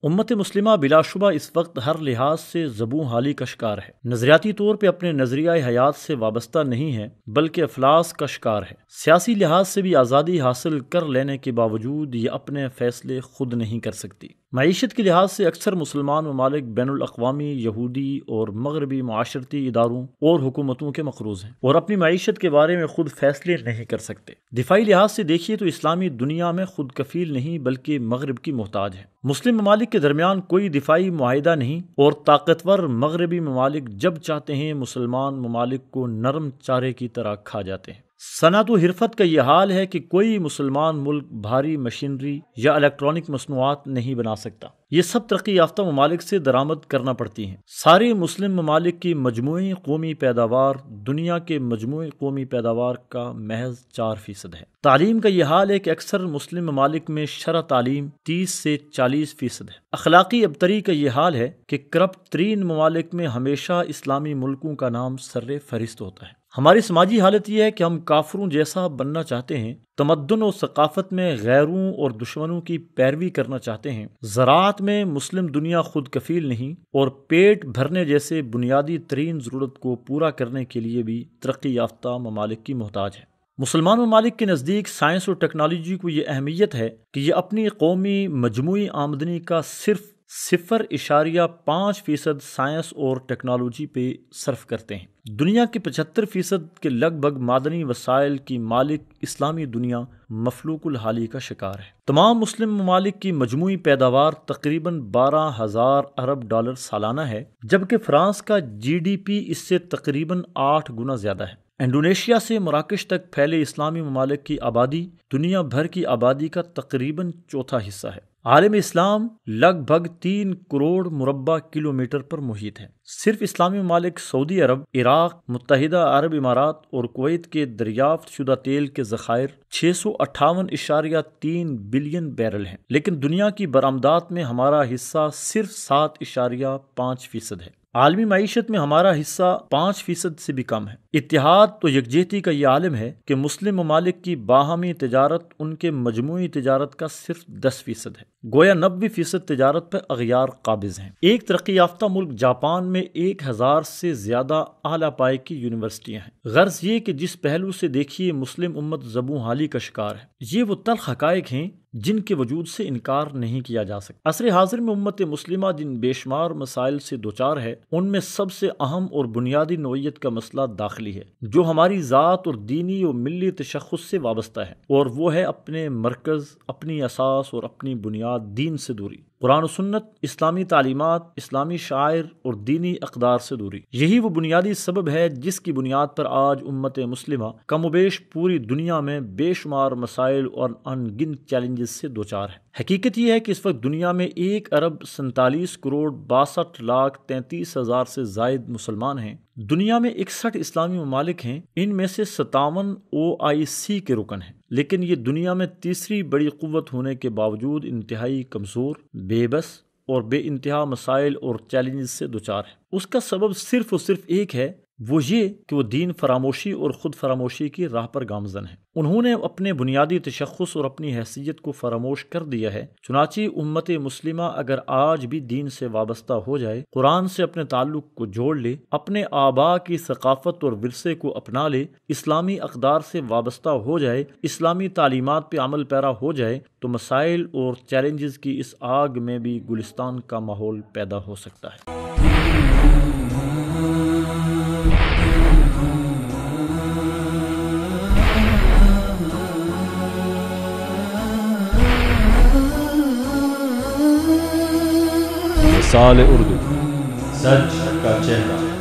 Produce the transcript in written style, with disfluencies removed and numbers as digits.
امت مسلمہ بلا شبہ اس وقت ہر لحاظ سے زبوں حالی کا شکار ہے۔ نظریاتی طور پہ اپنے نظریہ حیات سے وابستہ نہیں ہے بلکہ افلاس کا شکار ہے۔ سیاسی لحاظ سے بھی آزادی حاصل کر لینے کے باوجود یہ اپنے فیصلے خود نہیں کر سکتی۔ معیشت کے لحاظ سے اکثر مسلمان ممالک بین الاقوامی، یہودی اور مغربی معاشرتی اداروں اور حکومتوں کے مقروض ہیں اور اپنی معیشت کے بارے میں خود فیصلے نہیں کر سکتے۔ دفاعی لحاظ سے دیکھیے تو اسلامی دنیا میں خود کفیل نہیں بلکہ مغرب کی محتاج ہے۔ مسلم ممالک کے درمیان کوئی دفاعی معاہدہ نہیں اور طاقتور مغربی ممالک جب چاہتے ہیں مسلمان ممالک کو نرم چارے کی طرح کھا جاتے ہیں۔ صنعت و حرفت کا یہ حال ہے کہ کوئی مسلمان ملک بھاری مشینری یا الیکٹرانک مصنوعات نہیں بنا سکتا، یہ سب ترقی یافتہ ممالک سے درآمد کرنا پڑتی ہیں۔ سارے مسلم ممالک کی مجموعی قومی پیداوار دنیا کے مجموعی قومی پیداوار کا محض 4% ہے۔ تعلیم کا یہ حال ہے کہ اکثر مسلم ممالک میں شرح تعلیم 30 سے 40% ہے۔ اخلاقی ابتری کا یہ حال ہے کہ کرپٹ ترین ممالک میں ہمیشہ اسلامی ملکوں کا نام سر فہرست ہوتا ہے۔ ہماری سماجی حالت یہ ہے کہ ہم کافروں جیسا بننا چاہتے ہیں، تمدن و ثقافت میں غیروں اور دشمنوں کی پیروی کرنا چاہتے ہیں، زراعت میں مسلم دنیا خود کفیل نہیں اور پیٹ بھرنے جیسے بنیادی ترین ضرورت کو پورا کرنے کے لیے بھی ترقی یافتہ ممالک کی محتاج ہے۔ مسلمان ممالک کے نزدیک سائنس اور ٹیکنالوجی کو یہ اہمیت ہے کہ یہ اپنی قومی مجموعی آمدنی کا صرف 0.5% سائنس اور ٹیکنالوجی پہ صرف کرتے ہیں۔ دنیا کے 75% کے لگ بھگ معدنی وسائل کی مالک اسلامی دنیا مفلوق الحالی کا شکار ہے۔ تمام مسلم ممالک کی مجموعی پیداوار تقریباً 12,000 ارب ڈالر سالانہ ہے، جبکہ فرانس کا GDP اس سے تقریباً 8 گنا زیادہ ہے۔ انڈونیشیا سے مراکش تک پھیلے اسلامی ممالک کی آبادی دنیا بھر کی آبادی کا تقریباً چوتھا حصہ ہے۔ عالم اسلام لگ بھگ 3 کروڑ مربع کلومیٹر پر محیط ہے۔ صرف اسلامی ممالک سعودی عرب، عراق، متحدہ عرب امارات اور کویت کے دریافت شدہ تیل کے ذخائر 658.3 بلین بیرل ہیں، لیکن دنیا کی برآمدات میں ہمارا حصہ صرف 7.5% ہے۔ عالمی معیشت میں ہمارا حصہ 5% سے بھی کم ہے۔ اتحاد تو یکجہتی کا یہ عالم ہے کہ مسلم ممالک کی باہمی تجارت ان کے مجموعی تجارت کا صرف 10% ہے، گویا 90% تجارت پر اغیار قابض ہیں۔ ایک ترقی یافتہ ملک جاپان میں 1000 سے زیادہ اعلیٰ پائے کی یونیورسٹیاں ہیں۔ غرض یہ کہ جس پہلو سے دیکھیے مسلم امت زبوں حالی کا شکار ہے۔ یہ وہ تلخ حقائق ہیں جن کے وجود سے انکار نہیں کیا جا سکتا۔ عصر حاضر میں امت مسلمہ جن بے شمار مسائل سے دوچار ہے، ان میں سب سے اہم اور بنیادی نوعیت کا مسئلہ داخلی ہے، جو ہماری ذات اور دینی اور ملی تشخص سے وابستہ ہے، اور وہ ہے اپنے مرکز، اپنی اساس اور اپنی بنیاد دین سے دوری، قرآن و سنت، اسلامی تعلیمات، اسلامی شعائر اور دینی اقدار سے دوری۔ یہی وہ بنیادی سبب ہے جس کی بنیاد پر آج امت مسلمہ کم و بیش پوری دنیا میں بے شمار مسائل اور ان گنت چیلنجز سے دوچار ہے۔ حقیقت یہ ہے کہ اس وقت دنیا میں 1 ارب 47 کروڑ 62 لاکھ 33 ہزار سے زائد مسلمان ہیں۔ دنیا میں 61 اسلامی ممالک ہیں، ان میں سے 57 OIC کے رکن ہیں، لیکن یہ دنیا میں تیسری بڑی قوت ہونے کے باوجود انتہائی کمزور، بے بس اور بے انتہا مسائل اور چیلنجز سے دوچار ہے۔ اس کا سبب صرف اور صرف ایک ہے، وہ یہ کہ وہ دین فراموشی اور خود فراموشی کی راہ پر گامزن ہیں۔ انہوں نے اپنے بنیادی تشخص اور اپنی حیثیت کو فراموش کر دیا ہے۔ چنانچہ امت مسلمہ اگر آج بھی دین سے وابستہ ہو جائے، قرآن سے اپنے تعلق کو جوڑ لے، اپنے آباء کی ثقافت اور ورثے کو اپنا لے، اسلامی اقدار سے وابستہ ہو جائے، اسلامی تعلیمات پہ عمل پیرا ہو جائے، تو مسائل اور چیلنجز کی اس آگ میں بھی گلستان کا ماحول پیدا ہو سکتا ہے۔ مثال اردو، سچ کا چہرہ۔